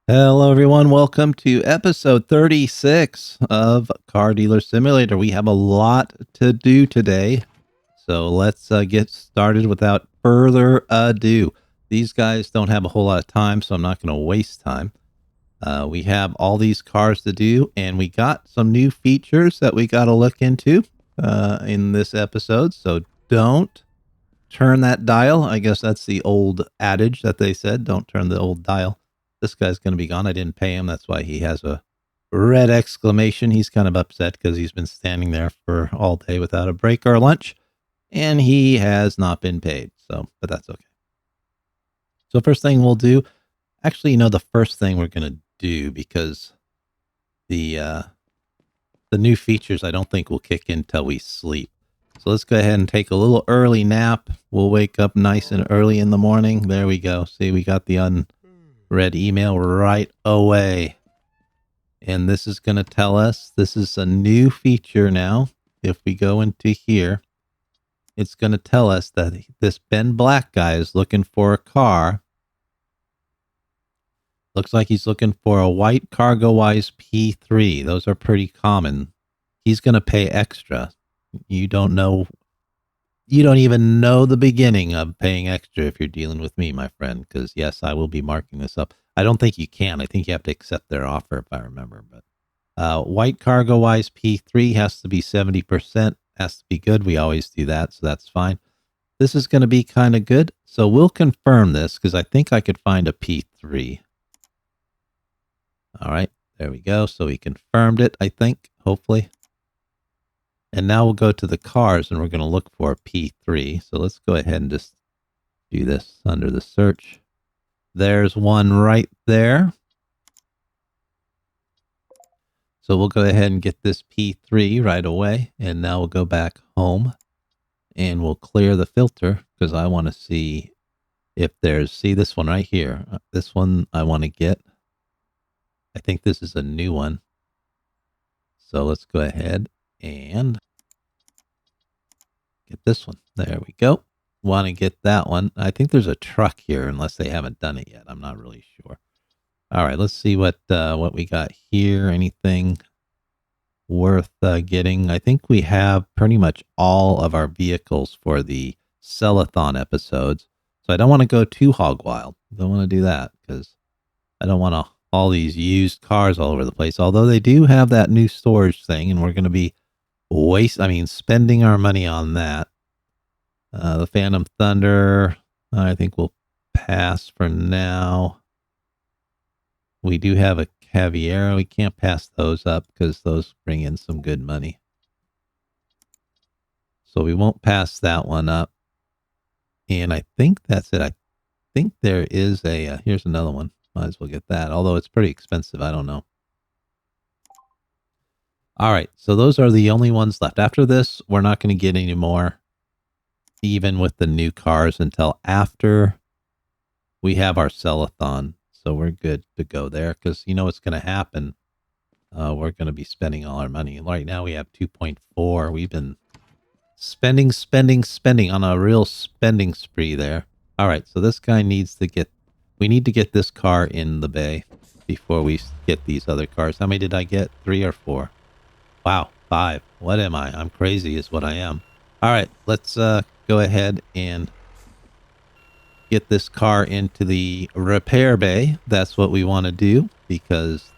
Hello, everyone. Welcome to episode 36 of Car Dealer Simulator. We have a lot to do today, so let's get started without further ado. These guys don't have a whole lot of time, so I'm not going to waste time. We have all these cars to do, and we got some new features that we got to look into in this episode, so don't turn that dial. I guess that's the old adage that they said, don't turn the old dial. This guy's going to be gone. I didn't pay him. That's why he has a red exclamation. He's kind of upset because he's been standing there for all day without a break or lunch, and he has not been paid. So, but that's okay. So first thing we'll do, actually, the first thing we're going to do, because the new features I don't think will kick in till we sleep. So let's go ahead and take a little early nap. We'll wake up nice and early in the morning. There we go. See, we got the unread email right away. And this is going to tell us, this is a new feature now. If we go into here, it's going to tell us that this Ben Black guy is looking for a car. Looks like he's looking for a white CargoWise P3. Those are pretty common. He's going to pay extra. You don't even know the beginning of paying extra if you're dealing with me, my friend, because yes, I will be marking this up. I don't think you can. I think you have to accept their offer if I remember. But white CargoWise P3 has to be 70%, has to be good. We always do that, so that's fine. This is going to be kind of good. So we'll confirm this because I think I could find a P3. All right, there we go. So we confirmed it, I think, hopefully. And now we'll go to the cars and we're going to look for a P3. So let's go ahead and just do this under the search. There's one right there. So we'll go ahead and get this P3 right away. And now we'll go back home and we'll clear the filter because I want to see if there's, see this one right here. This one I want to get. I think this is a new one. So let's go ahead and get this one. There we go. Want to get that one. I think there's a truck here unless they haven't done it yet. I'm not really sure. All right, let's see what we got here. Anything worth getting? I think we have pretty much all of our vehicles for the Sellathon episodes. So I don't want to go too hog wild. Don't want to do that because I don't want all these used cars all over the place. Although they do have that new storage thing, and we're going to be spending our money on that. The Phantom Thunder, I think we'll pass for now. We do have a Caviera. We can't pass those up because those bring in some good money. So we won't pass that one up. And I think that's it. I think there is a, here's another one. Might as well get that. Although it's pretty expensive. I don't know. All right. So those are the only ones left. After this, we're not going to get any more, even with the new cars, until after we have our Sellathon. So we're good to go there because you know what's going to happen. We're going to be spending all our money. Right now we have 2.4. We've been spending on a real spending spree there. All right. So this guy needs to get, we need to get this car in the bay before we get these other cars. How many did I get? 3 or 4? Wow. 5. What am I? I'm crazy is what I am. All right. Let's go ahead and get this car into the repair bay. That's what we want to do because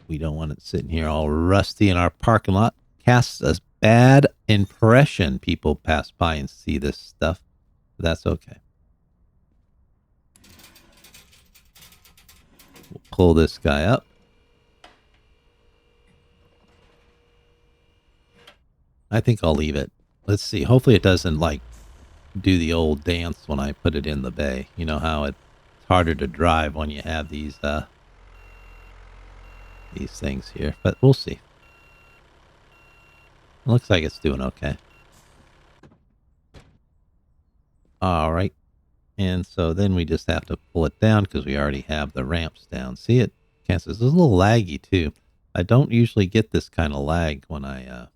we don't want it sitting here all rusty in our parking lot. Casts a bad impression. People pass by and see this stuff. But that's okay. We'll pull this guy up. I think I'll leave it. Let's see. Hopefully it doesn't like do the old dance when I put it in the bay. You know how it's harder to drive when you have these things here, but we'll see. It looks like it's doing okay. All right. And so then we just have to pull it down because we already have the ramps down. See it? It's a little laggy too. I don't usually get this kind of lag when I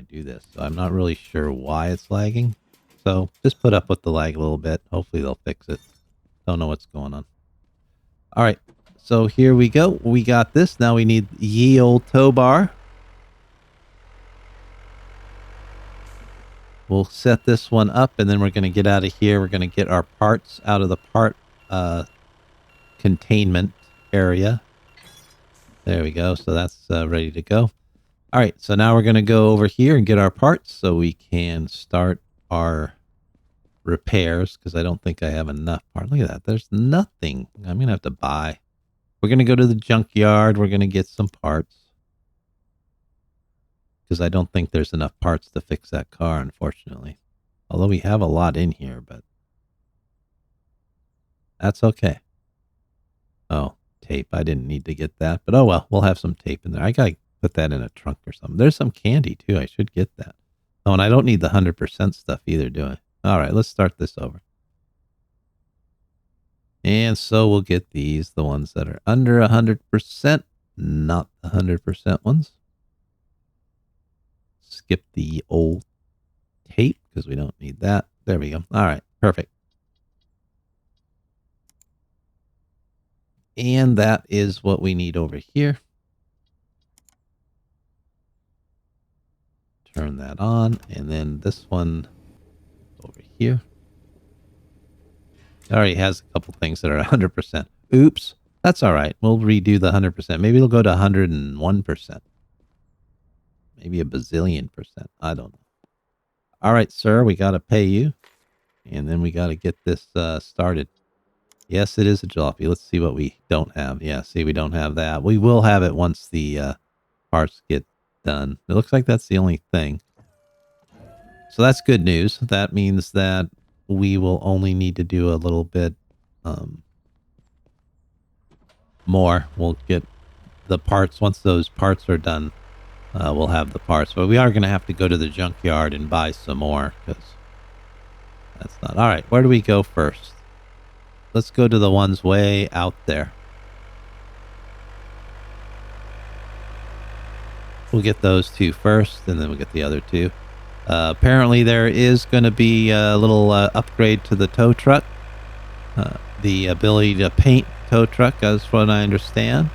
do this. So I'm not really sure why it's lagging. So just put up with the lag a little bit. Hopefully they'll fix it. Don't know what's going on. All right. So here we go. We got this. Now we need ye old tow bar. We'll set this one up, and then we're going to get out of here. We're going to get our parts out of the part containment area. There we go. So that's ready to go. All right. So now we're going to go over here and get our parts so we can start our repairs, because I don't think I have enough parts. Look at that. There's nothing. I'm going to have to buy. We're going to go to the junkyard. We're going to get some parts, because I don't think there's enough parts to fix that car, unfortunately. Although we have a lot in here, but that's okay. Oh, tape. I didn't need to get that, but oh well, we'll have some tape in there. I gotta put that in a trunk or something. There's some candy too. I should get that. Oh, and I don't need the 100% stuff either, do I? All right, let's start this over. And so we'll get these, the ones that are under 100%, not the 100% ones. Skip the old tape because we don't need that. There we go. All right, perfect. And that is what we need over here. Turn that on, and then this one over here. It already has a couple things that are 100%. Oops. That's all right. We'll redo the 100%. Maybe it'll go to 101%. Maybe a bazillion percent. I don't know. All right, sir. We got to pay you. And then we got to get this started. Yes, it is a jalopy. Let's see what we don't have. Yeah, see, we don't have that. We will have it once the parts get done. It looks like that's the only thing. So that's good news. That means that we will only need to do a little bit more. We'll get the parts. Once those parts are done, we'll have the parts. But we are going to have to go to the junkyard and buy some more, because that's not... All right, where do we go first? Let's go to the ones way out there. We'll get those two first, and then we'll get the other two. Apparently there is going to be a little upgrade to the tow truck. The ability to paint tow truck, as what I understand.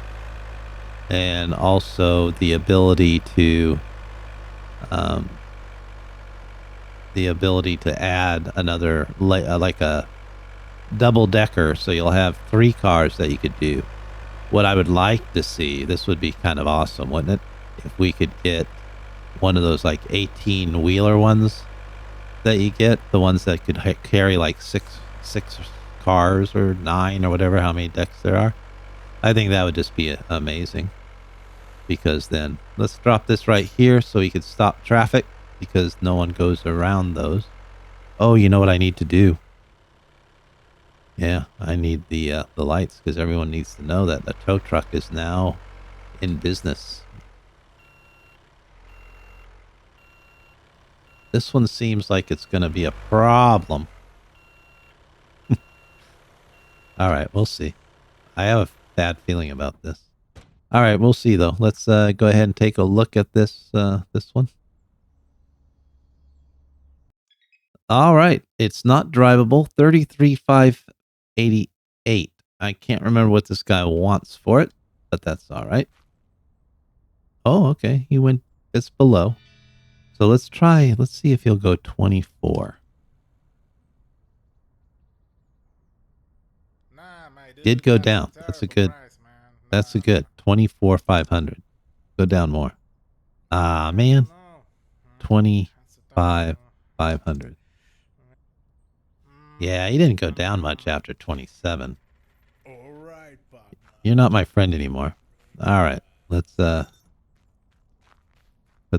And also the ability to add another, like a double decker, so you'll have 3 cars that you could do. What I would like to see, this would be kind of awesome, wouldn't it? If we could get one of those like 18 wheeler ones that you get, the ones that could carry like six cars or 9 or whatever, how many decks there are. I think that would just be amazing, because then let's drop this right here so we could stop traffic, because no one goes around those. Oh, you know what I need to do? Yeah, I need the lights, because everyone needs to know that the tow truck is now in business. This one seems like it's going to be a problem. All right, we'll see. I have a bad feeling about this. All right, we'll see though. Let's go ahead and take a look at this this one. All right, it's not drivable. 33,588. I can't remember what this guy wants for it, but that's all right. Oh, okay. He went, it's below. So let's try, let's see if he'll go 24. Did go down. That's a good, that's a good 24,500. Go down more. Ah, man. 25,500. Yeah, he didn't go down much after 27. You're not my friend anymore. All right, let's put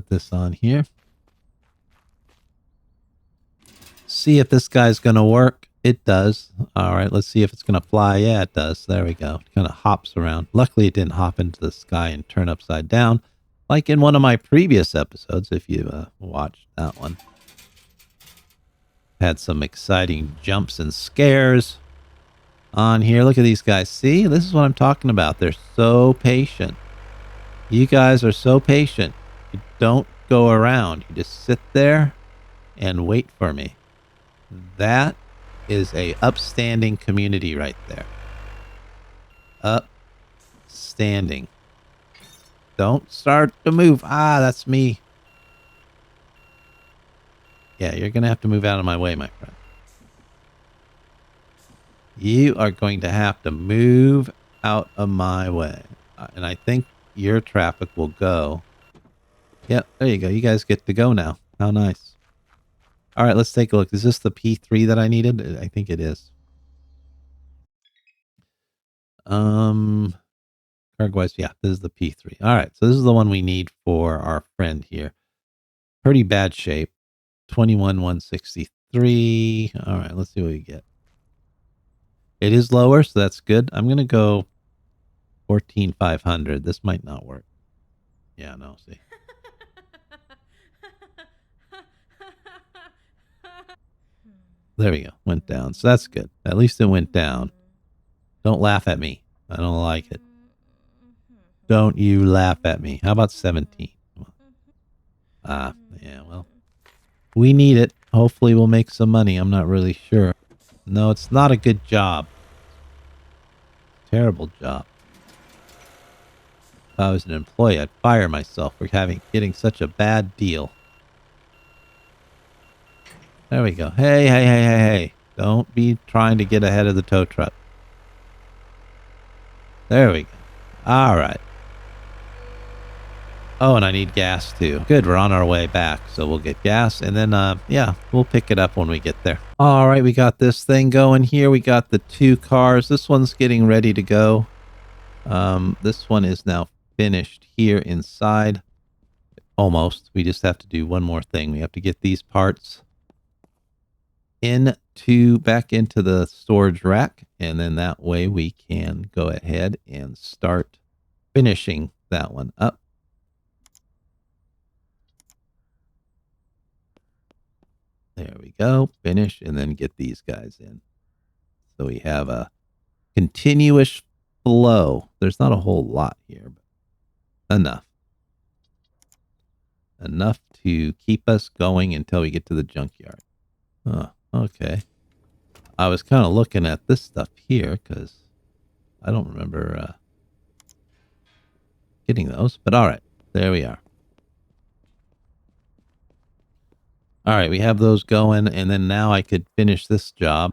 this on here. See if this guy's going to work. It does. All right, let's see if it's going to fly. Yeah, it does. There we go. It kind of hops around. Luckily, it didn't hop into the sky and turn upside down, like in one of my previous episodes, if you watched that one. Had some exciting jumps and scares on here. Look at these guys. See, this is what I'm talking about. They're so patient. You guys are so patient. You don't go around. You just sit there and wait for me. That is a upstanding community right there. Outstanding. Don't start to move. Ah, that's me. Yeah, you're going to have to move out of my way, my friend. You are going to have to move out of my way. And I think your traffic will go. Yep, there you go. You guys get to go now. How nice. All right, let's take a look. Is this the P3 that I needed? I think it is. Cargo-wise, yeah, this is the P3. All right, so this is the one we need for our friend here. Pretty bad shape. 21,163. All right, let's see what we get. It is lower, so that's good. I'm going to go 14,500. This might not work. Yeah, no, see. There we go. Went down. So that's good. At least it went down. Don't laugh at me. I don't like it. Don't you laugh at me. How about 17? Ah, yeah, well. We need it. Hopefully we'll make some money. I'm not really sure. No, it's not a good job. Terrible job. If I was an employee, I'd fire myself for getting such a bad deal. There we go. Hey, hey, hey, hey, hey. Don't be trying to get ahead of the tow truck. There we go. All right. Oh, and I need gas too. Good, we're on our way back, so we'll get gas, and then, yeah, we'll pick it up when we get there. All right, we got this thing going here. We got the two cars. This one's getting ready to go. This one is now finished here inside. Almost. We just have to do one more thing. We have to get these parts back into the storage rack, and then that way we can go ahead and start finishing that one up. There we go. Finish, and then get these guys in. So we have a continuous flow. There's not a whole lot here, but enough. Enough to keep us going until we get to the junkyard. Oh, okay. I was kind of looking at this stuff here because I don't remember getting those, but all right. There we are. All right, we have those going, and then now I could finish this job.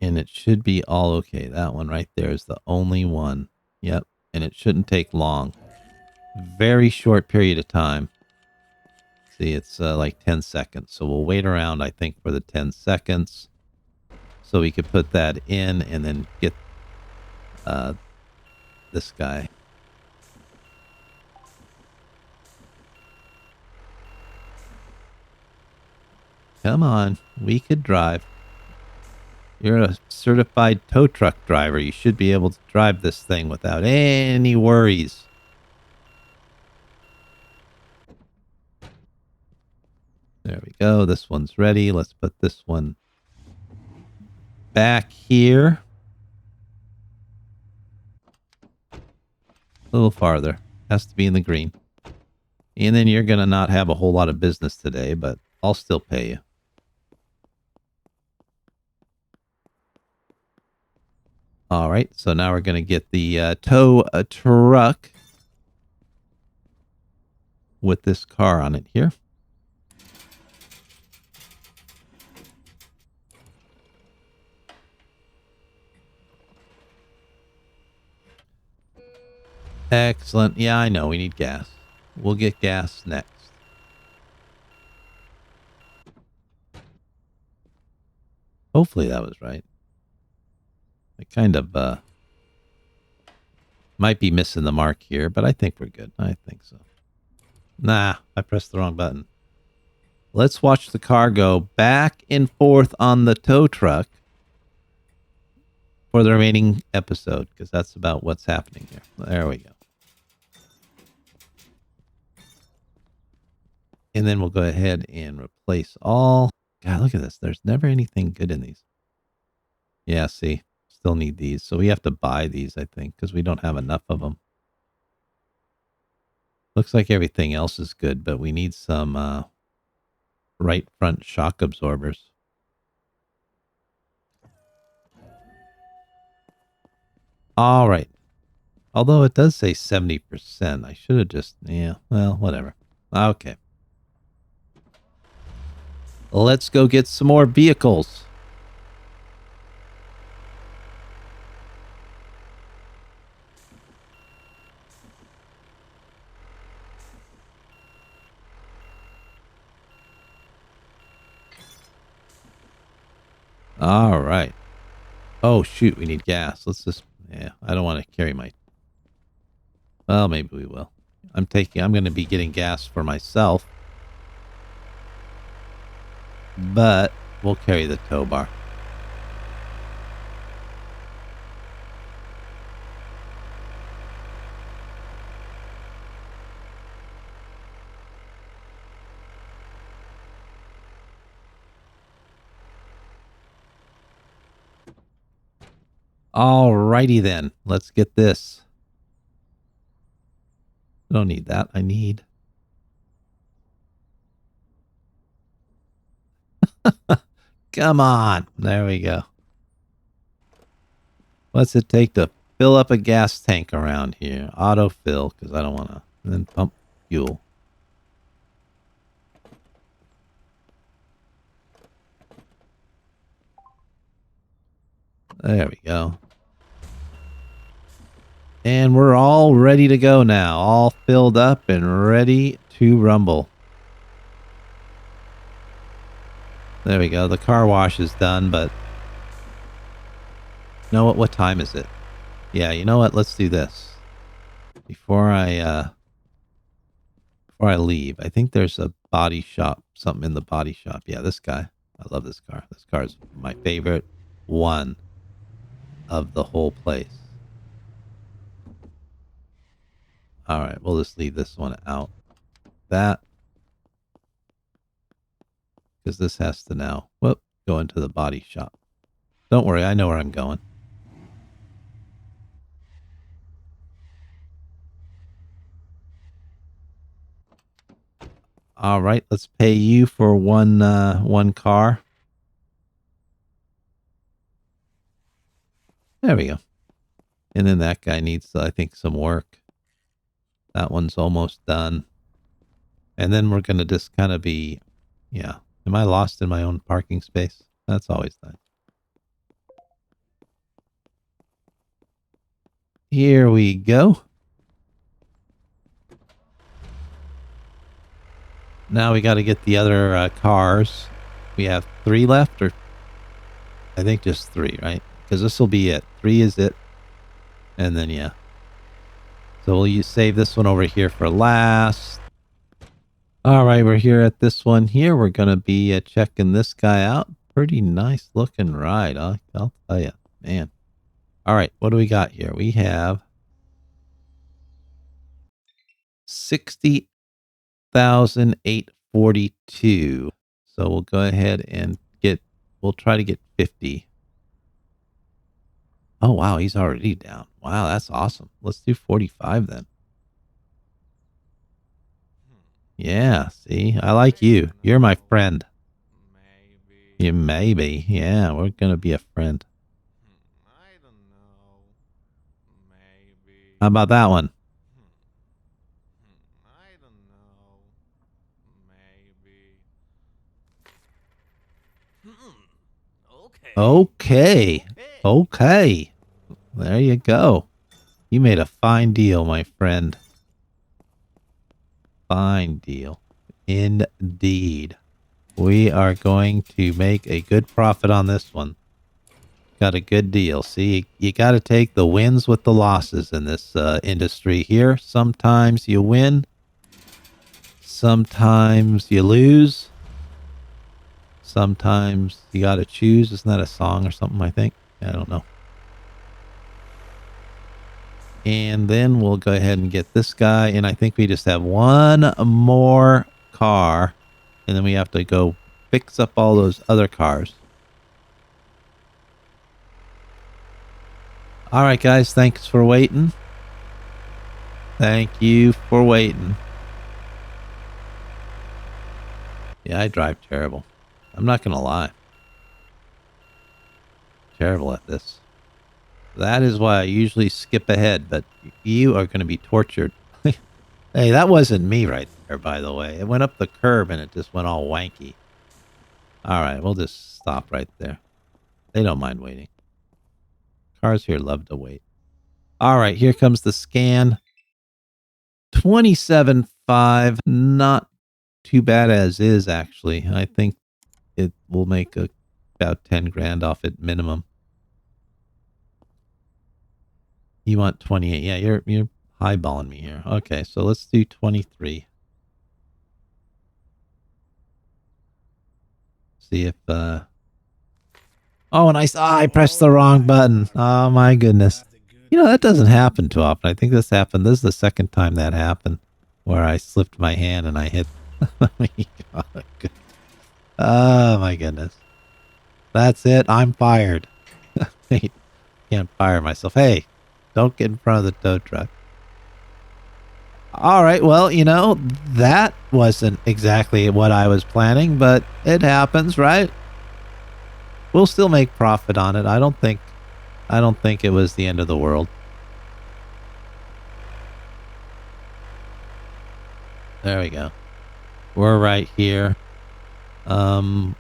And it should be all okay. That one right there is the only one. Yep, and it shouldn't take long. Very short period of time. See, it's like 10 seconds. So we'll wait around, I think, for the 10 seconds. So we could put that in and then get this guy. Come on, we could drive. You're a certified tow truck driver. You should be able to drive this thing without any worries. There we go. This one's ready. Let's put this one back here. A little farther. Has to be in the green. And then you're going to not have a whole lot of business today, but I'll still pay you. All right. So now we're going to get the tow truck with this car on it here. Excellent. Yeah, I know. We need gas. We'll get gas next. Hopefully that was right. I kind of might be missing the mark here, but I think we're good. I think so. Nah, I pressed the wrong button. Let's watch the car go back and forth on the tow truck for the remaining episode, because that's about what's happening here. There we go. And then we'll go ahead and replace all. God, look at this. There's never anything good in these. Yeah, see, still need these. So we have to buy these, I think, because we don't have enough of them. Looks like everything else is good, but we need some right front shock absorbers. All right. Although it does say 70%. I should have just, yeah, well, whatever. Okay. Let's go get some more vehicles. All right. Oh, shoot. We need gas. Let's just, yeah, I don't want to carry my, well, maybe we will. I'm going to be getting gas for myself, but we'll carry the tow bar. All righty then. Let's get this. I don't need that. I need. Come on. There we go. What's it take to fill up a gas tank around here? Autofill, because I don't want to. And then pump fuel. There we go. And we're all ready to go now. All filled up and ready to rumble. There we go. The car wash is done, but... You know what? What time is it? Yeah, you know what? Let's do this. Before I leave, I think there's a body shop. Something in the body shop. Yeah, this guy. I love this car. This car is my favorite one of the whole place. All right, we'll just leave this one out. That. Because this has to now, go into the body shop. Don't worry, I know where I'm going. All right, let's pay you for one car. There we go. And then that guy needs, I think, some work. That one's almost done. And then we're going to just kind of be, yeah. Am I lost in my own parking space? That's always nice. Here we go. Now we got to get the other cars. We have 3 left, or I think just 3, right? Because this will be it. 3 is it. And then, yeah. So we'll save this one over here for last. All right, we're here at this one here. We're going to be checking this guy out. Pretty nice looking ride. I'll tell you, man. All right, what do we got here? We have 60,842. So we'll go ahead and we'll try to get 50. Oh, wow, he's already down. Wow, that's awesome. Let's do 45 then. Yeah, see, I like you. You're my friend. You maybe. Yeah, we're going to be a friend. I don't know. Maybe. How about that one? I don't know. Maybe. Okay. Okay. There you go. You made a fine deal, my friend. Fine deal. Indeed. We are going to make a good profit on this one. Got a good deal. See, you got to take the wins with the losses in this industry here. Sometimes you win. Sometimes you lose. Sometimes you got to choose. Isn't that a song or something, I think? I don't know. And then we'll go ahead and get this guy. And I think we just have one more car. And then we have to go fix up all those other cars. All right, guys. Thanks for waiting. Thank you for waiting. Yeah, I drive terrible. I'm not going to lie. Terrible at this. That is why I usually skip ahead, but you are going to be tortured. Hey, that wasn't me right there, by the way. It went up the curb and it just went all wanky. All right, we'll just stop right there. They don't mind waiting. Cars here love to wait. All right, here comes the scan. 27.5. Not too bad as is, actually. I think it will make about 10 grand off it minimum. You want 28. Yeah, you're highballing me here. Okay, so let's do 23. See if oh, and I pressed the wrong button. Oh my goodness. You know, that doesn't happen too often. I think this happened. This is the second time that happened where I slipped my hand and I hit. Oh my goodness. That's it. I'm fired. Wait, can't fire myself. Hey, don't get in front of the tow truck. All right. Well, you know, that wasn't exactly what I was planning, but it happens, right? We'll still make profit on it. I don't think it was the end of the world. There we go. We're right here. Um,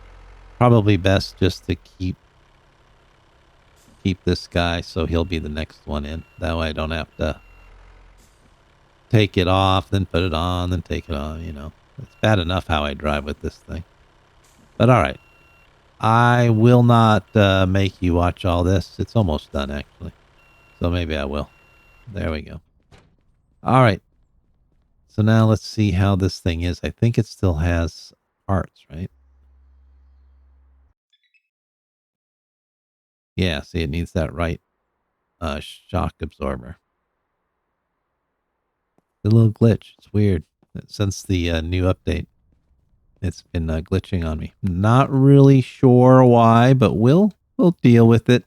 Probably best just to keep this guy so he'll be the next one in. That way I don't have to take it off, then put it on, then take it on, you know. It's bad enough how I drive with this thing. But all right. I will not make you watch all this. It's almost done, actually. So maybe I will. There we go. All right. So now let's see how this thing is. I think it still has parts, right? Yeah, see, it needs that right shock absorber. The little glitch. It's weird. Since the new update, it's been glitching on me. Not really sure why, but we'll deal with it.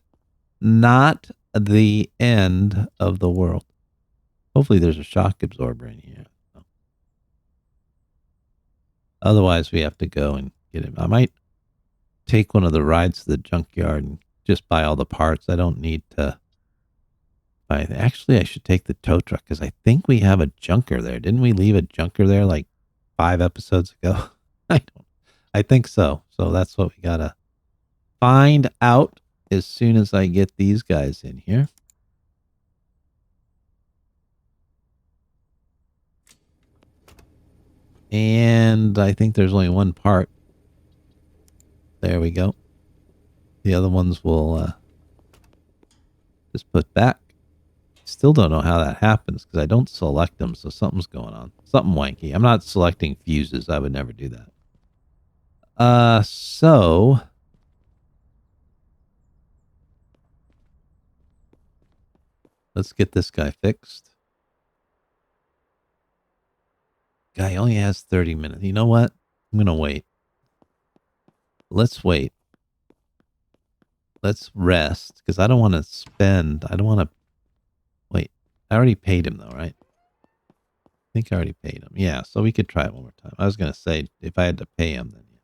Not the end of the world. Hopefully there's a shock absorber in here. Otherwise, we have to go and get him. I might take one of the rides to the junkyard and just buy all the parts. I don't need to buy. Actually, I should take the tow truck because I think we have a junker there. Didn't we leave a junker there like 5 episodes ago? I don't. I think so. So that's what we gotta find out as soon as I get these guys in here. And I think there's only one part. There we go. The other ones will just put back. Still don't know how that happens because I don't select them, so something's going on. Something wanky. I'm not selecting fuses. I would never do that. So let's get this guy fixed. Guy only has 30 minutes. You know what? I'm going to wait. Let's wait. Let's rest because I don't want to spend. I don't want to. Wait. I already paid him though, right? I think I already paid him. Yeah, so we could try it one more time. I was going to say if I had to pay him, then yeah.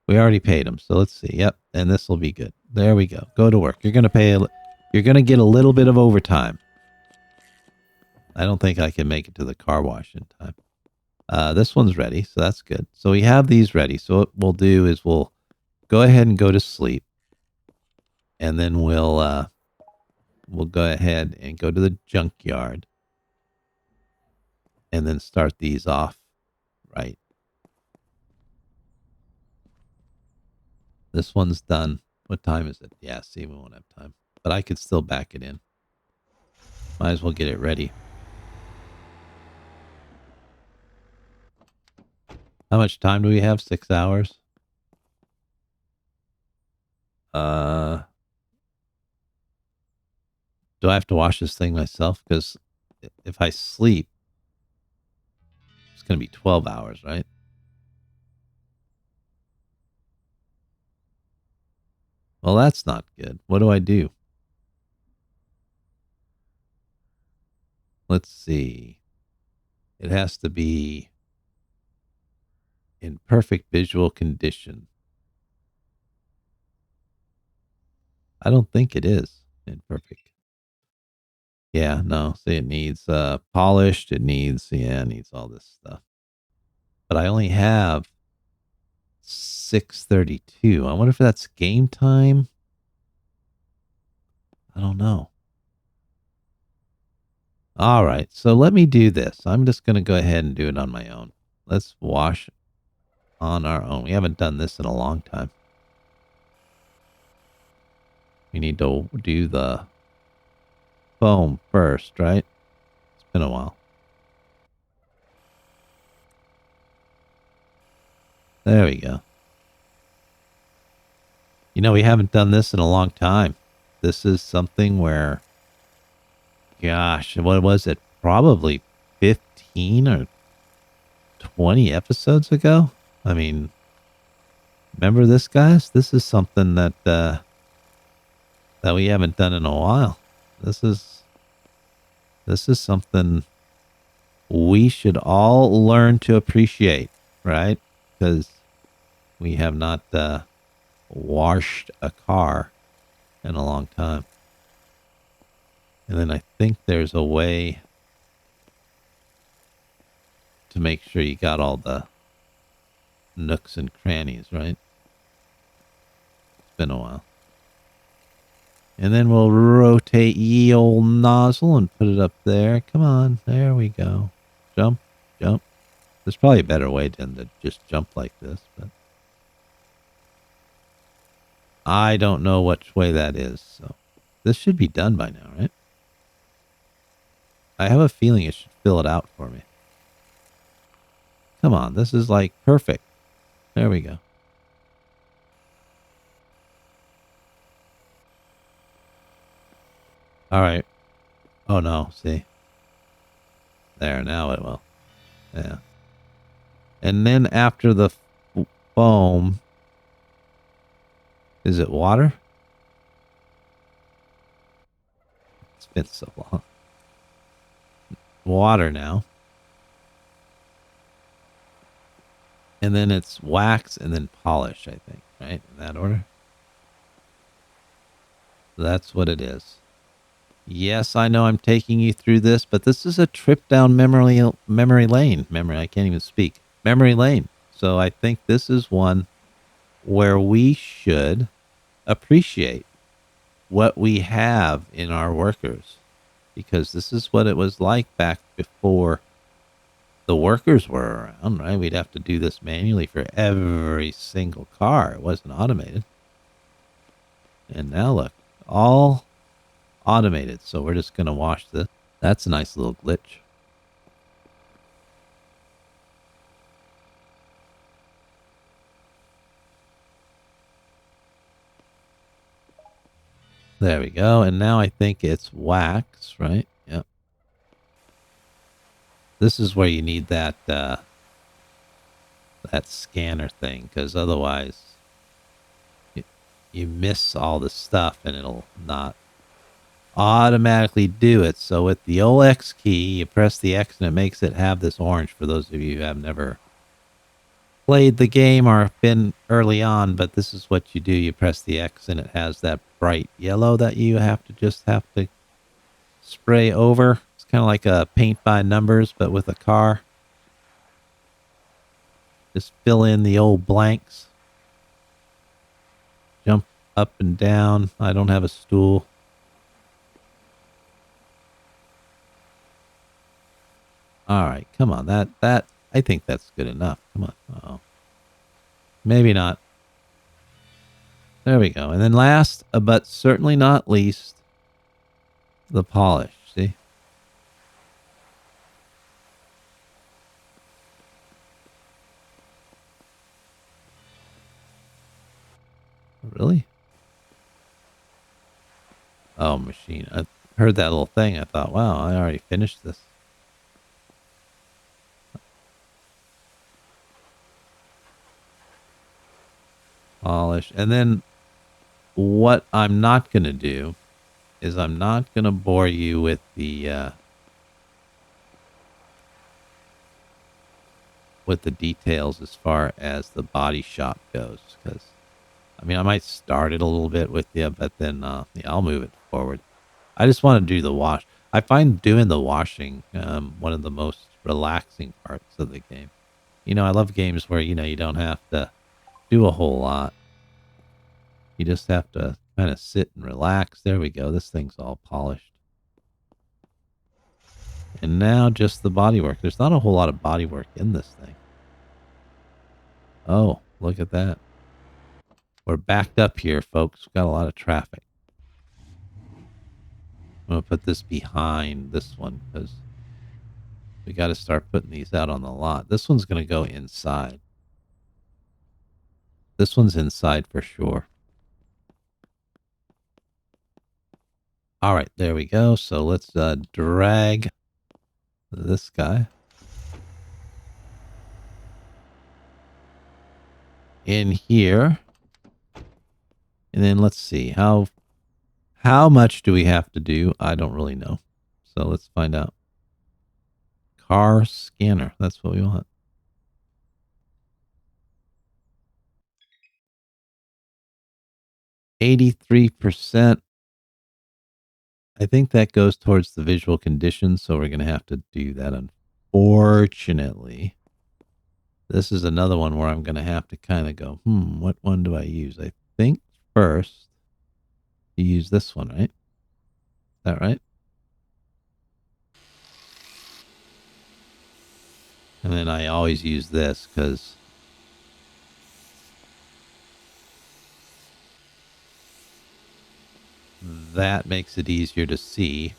We already paid him. So let's see. Yep. And this will be good. There we go. Go to work. You're going to pay. You're going to get a little bit of overtime. I don't think I can make it to the car wash in time. This one's ready, so that's good. So we have these ready. So what we'll do is we'll go ahead and go to sleep, and then we'll go ahead and go to the junkyard, and then start these off. Right. This one's done. What time is it? Yeah, see, we won't have time, but I could still back it in. Might as well get it ready. How much time do we have? 6 hours. Uh, do I have to wash this thing myself? Because if I sleep, it's going to be 12 hours, right? Well, that's not good. What do I do? Let's see. It has to be in perfect visual condition. I don't think it is. Imperfect. Yeah, no. See, it needs polished. It needs all this stuff. But I only have 6:32. I wonder if that's game time. I don't know. All right, so let me do this. I'm just going to go ahead and do it on my own. Let's wash on our own. We haven't done this in a long time. We need to do the foam first, right? It's been a while. There we go. We haven't done this in a long time. This is something where, gosh, what was it? Probably 15 or 20 episodes ago. I mean, remember this, guys? This is something that we haven't done in a while. This is something we should all learn to appreciate, right? Because we have not washed a car in a long time. And then I think there's a way to make sure you got all the nooks and crannies, right? It's been a while. And then we'll rotate ye old nozzle and put it up there. Come on, there we go. Jump, jump. There's probably a better way than to just jump like this, but I don't know which way that is. So this should be done by now, right? I have a feeling it should fill it out for me. Come on, this is like perfect. There we go. All right. Oh no, see. There, now it will. Yeah. And then after the foam, is it water? It's been so long. Water now. And then it's wax and then polish, I think, right? In that order. That's what it is. Yes, I know I'm taking you through this, but this is a trip down memory lane. I can't even speak. Memory lane. So I think this is one where we should appreciate what we have in our workers, because this is what it was like back before the workers were around, right? We'd have to do this manually for every single car. It wasn't automated. And now look, all automated. So we're just going to wash this. That's a nice little glitch. There we go. And now I think it's wax, right? Yep. This is where you need that that scanner thing, because otherwise you miss all the stuff and it'll not automatically do it. So with the old X key, you press the X and it makes it have this orange, for those of you who have never played the game or been early on. But this is what you do. You press the X and it has that bright yellow that you have to spray over. It's kind of like a paint by numbers, but with a car. Just fill in the old blanks. Jump up and down. I don't have a stool. All right, come on. That I think that's good enough. Come on. Uh-oh. Maybe not. There we go. And then last, but certainly not least, the polish. See? Really? Oh, machine. I heard that little thing. I thought, wow, I already finished this. Polish. And then what I'm not going to do is I'm not going to bore you with the details as far as the body shop goes, because I mean, I might start it a little bit with you, but then yeah, I'll move it forward. I just want to do the wash. I find doing the washing one of the most relaxing parts of the game. You know, I love games where, you know, you don't have to do a whole lot. You just have to kind of sit and relax. There we go. This thing's all polished. And now just the bodywork. There's not a whole lot of bodywork in this thing. Oh, look at that. We're backed up here, folks. We've got a lot of traffic. I'm going to put this behind this one because we got to start putting these out on the lot. This one's going to go inside. This one's inside for sure. All right, there we go. So let's drag this guy in here. And then let's see, how much do we have to do? I don't really know. So let's find out. Car scanner. That's what we want. 83%. I think that goes towards the visual conditions, so we're going to have to do that, unfortunately. This is another one where I'm going to have to kind of go, what one do I use? I think first you use this one, right? Is that right? And then I always use this because that makes it easier to see.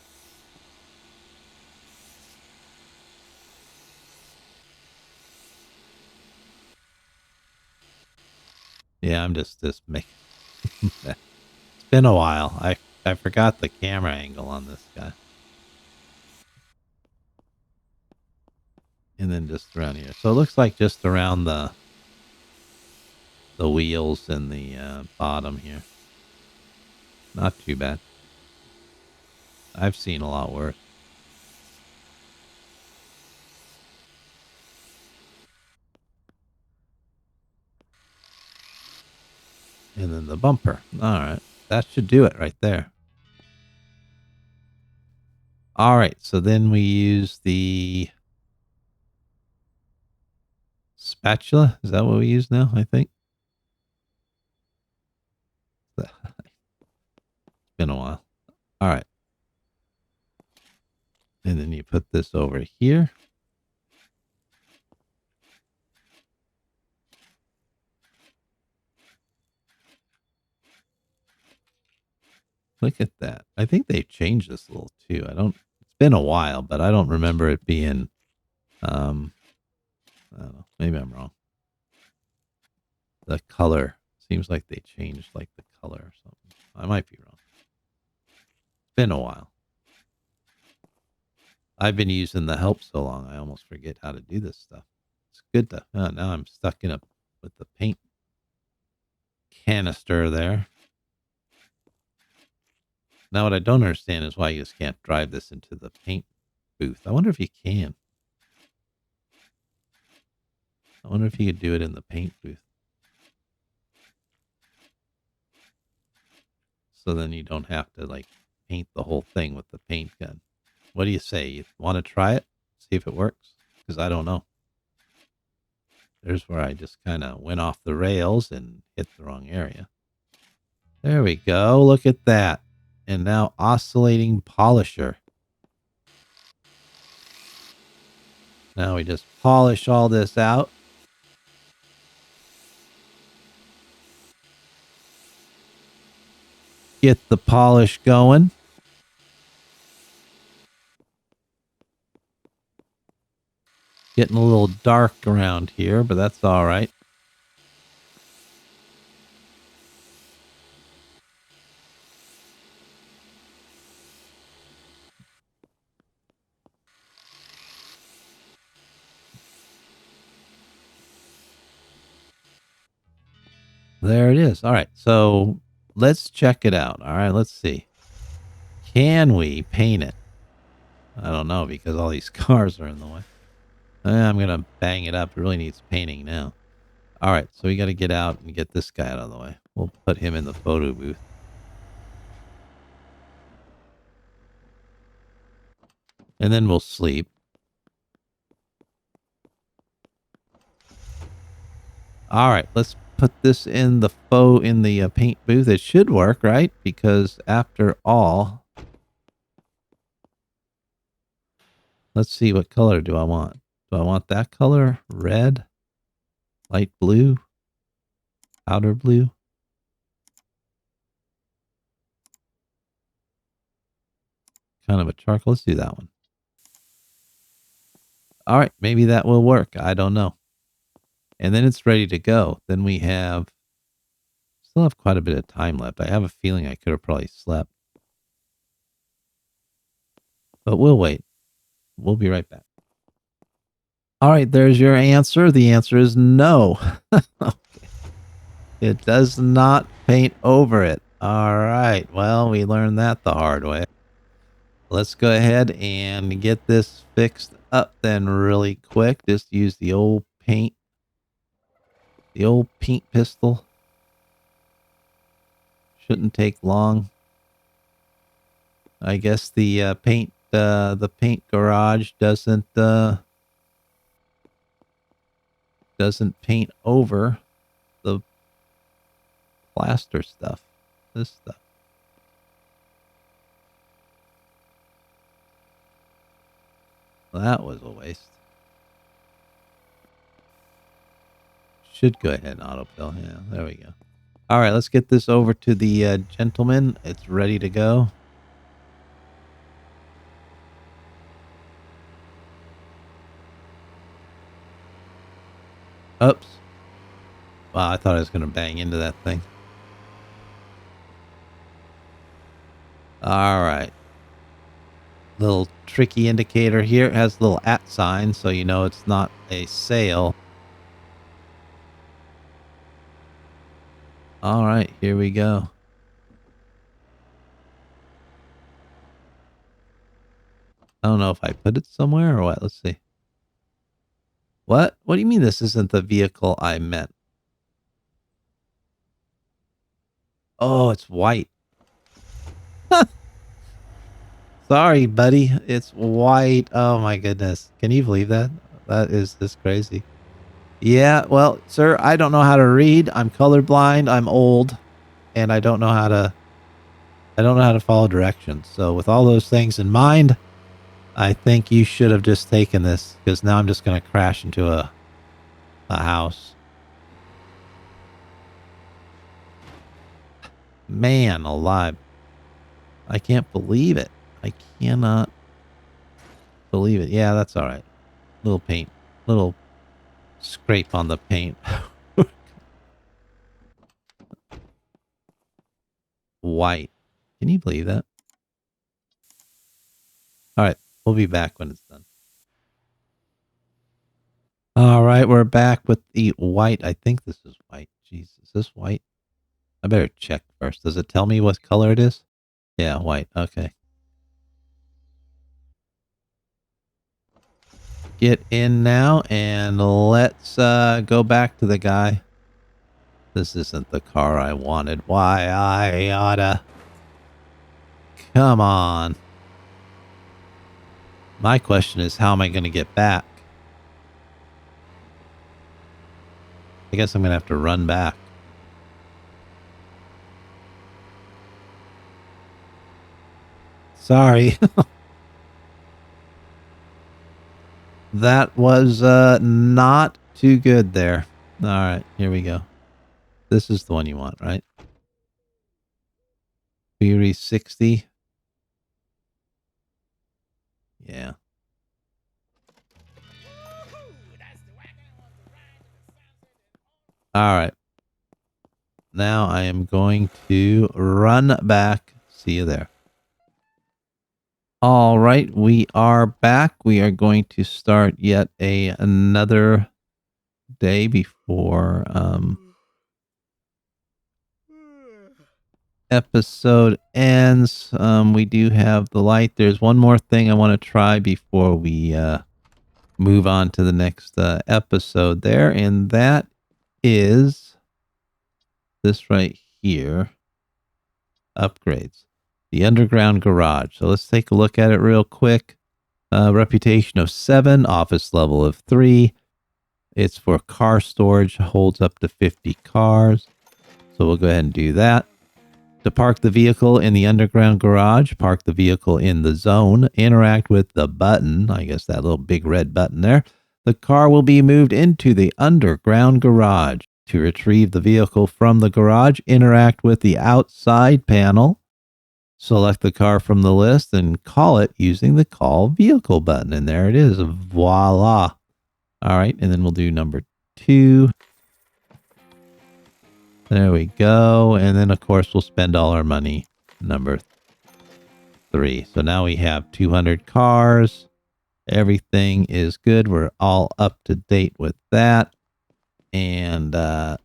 Yeah, I'm just making. It's been a while. I forgot the camera angle on this guy. And then just around here. So it looks like just around the wheels and the bottom here. Not too bad. I've seen a lot worse. And then the bumper. All right. That should do it right there. All right. So then we use the spatula. Is that what we use now? I think. It's been a while. All right. And then you put this over here. Look at that. I think they've changed this a little too. It's been a while, but I don't remember it being, I don't know. Maybe I'm wrong. The color seems like they changed like the color or something. I might be wrong. It's been a while. I've been using the help so long, I almost forget how to do this stuff. It's good to, now I'm stuck with the paint canister there. Now, what I don't understand is why you just can't drive this into the paint booth. I wonder if you can. I wonder if you could do it in the paint booth. So then you don't have to like paint the whole thing with the paint gun. What do you say? You want to try it? See if it works? Because I don't know. There's where I just kind of went off the rails and hit the wrong area. There we go. Look at that. And now oscillating polisher. Now we just polish all this out. Get the polish going. Getting a little dark around here, but that's all right. There it is. All right. So let's check it out. All right. Let's see. Can we paint it? I don't know because all these cars are in the way. I'm going to bang it up. It really needs painting now. All right, so we got to get out and get this guy out of the way. We'll put him in the photo booth. And then we'll sleep. All right, let's put this in the paint booth. It should work, right? Because after all, let's see, what color do I want? Do I want that color? Red, light blue, powder blue? Kind of a charcoal. Let's do that one. All right, maybe that will work. I don't know. And then it's ready to go. Then we still have quite a bit of time left. I have a feeling I could have probably slept. But we'll wait. We'll be right back. All right, there's your answer. The answer is no. It does not paint over it. All right. Well, we learned that the hard way. Let's go ahead and get this fixed up then really quick. Just use the old paint pistol. Shouldn't take long. I guess the paint garage doesn't paint over the plaster stuff. This stuff. Well, that was a waste. Should go ahead and autofill. Yeah, there we go. All right, let's get this over to the gentleman. It's ready to go. Oops. Wow, I thought I was going to bang into that thing. All right. Little tricky indicator here. It has a little @ sign, so you know it's not a sale. All right, here we go. I don't know if I put it somewhere or what. Let's see. What? What do you mean this isn't the vehicle I meant? Oh, it's white. Sorry, buddy. It's white. Oh my goodness. Can you believe that? That is just crazy. Yeah, well, sir, I don't know how to read. I'm colorblind. I'm old, and I don't know how to follow directions. So with all those things in mind, I think you should have just taken this, because now I'm just going to crash into a house. Man alive. I can't believe it. I cannot believe it. Yeah, that's all right. Little paint. Little scrape on the paint. White. Can you believe that? All right. We'll be back when it's done. All right. We're back with the white. I think this is white. Jeez, is this white? I better check first. Does it tell me what color it is? Yeah, white. Okay. Get in now and let's go back to the guy. This isn't the car I wanted. Why I oughta... Come on. My question is, how am I going to get back? I guess I'm going to have to run back. Sorry. That was not too good there. All right, here we go. This is the one you want, right? Fury 60. Yeah. All right. Now I am going to run back. See you there. All right, we are back. We are going to start yet another day before episode ends. We do have the light. There's one more thing I want to try before we move on to the next episode there, and that is this right here. Upgrades. The underground garage. So let's take a look at it real quick. Reputation of 7, office level of 3. It's for car storage, holds up to 50 cars. So we'll go ahead and do that. To park the vehicle in the underground garage, park the vehicle in the zone, interact with the button, I guess that little big red button there. The car will be moved into the underground garage. To retrieve the vehicle from the garage, interact with the outside panel. Select the car from the list and call it using the call vehicle button. And there it is. Voila. All right. And then we'll do number 2. There we go. And then, of course, we'll spend all our money. Number 3. So now we have 200 cars. Everything is good. We're all up to date with that. And,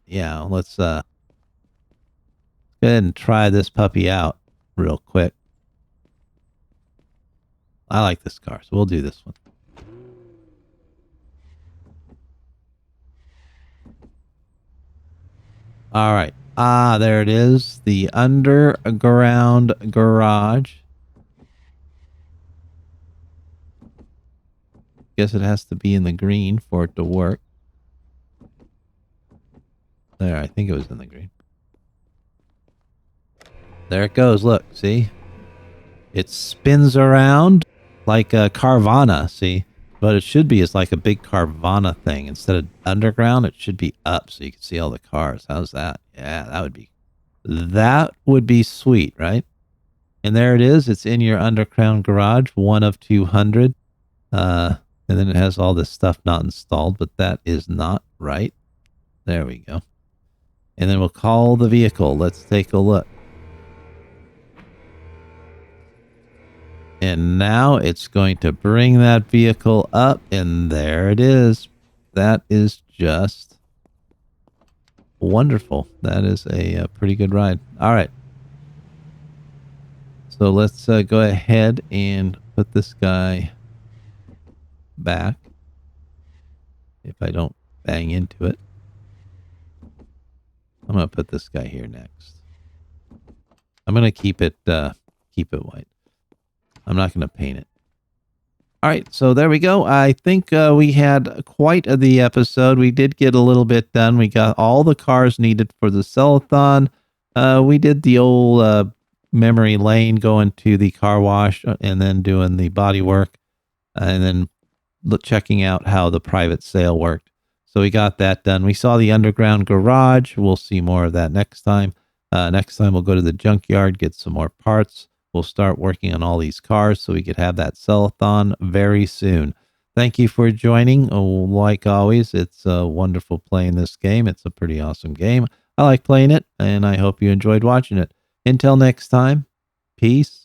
yeah, let's go ahead and try this puppy out real quick. I like this car, so we'll do this one. All right. There it is. The underground garage. Guess it has to be in the green for it to work. There, I think it was in the green. There it goes. Look, see? It spins around like a Carvana, see? But it should be, it's like a big Carvana thing. Instead of underground, it should be up so you can see all the cars. How's that? Yeah, that would be sweet, right? And there it is. It's in your underground garage, 1 of 200. And then it has all this stuff not installed, but that is not right. There we go. And then we'll call the vehicle. Let's take a look. And now it's going to bring that vehicle up, and there it is. That is just wonderful. That is a pretty good ride. All right. So let's go ahead and put this guy back. If I don't bang into it. I'm going to put this guy here next. I'm going to keep it white. I'm not going to paint it. All right, so there we go. I think we had quite the episode. We did get a little bit done. We got all the cars needed for the sellathon. We did the old memory lane, going to the car wash and then doing the body work and then checking out how the private sale worked. So we got that done. We saw the underground garage. We'll see more of that next time. Next time we'll go to the junkyard, get some more parts. We'll start working on all these cars so we could have that sellathon very soon. Thank you for joining. Oh, like always, it's wonderful playing this game. It's a pretty awesome game. I like playing it, and I hope you enjoyed watching it. Until next time, peace.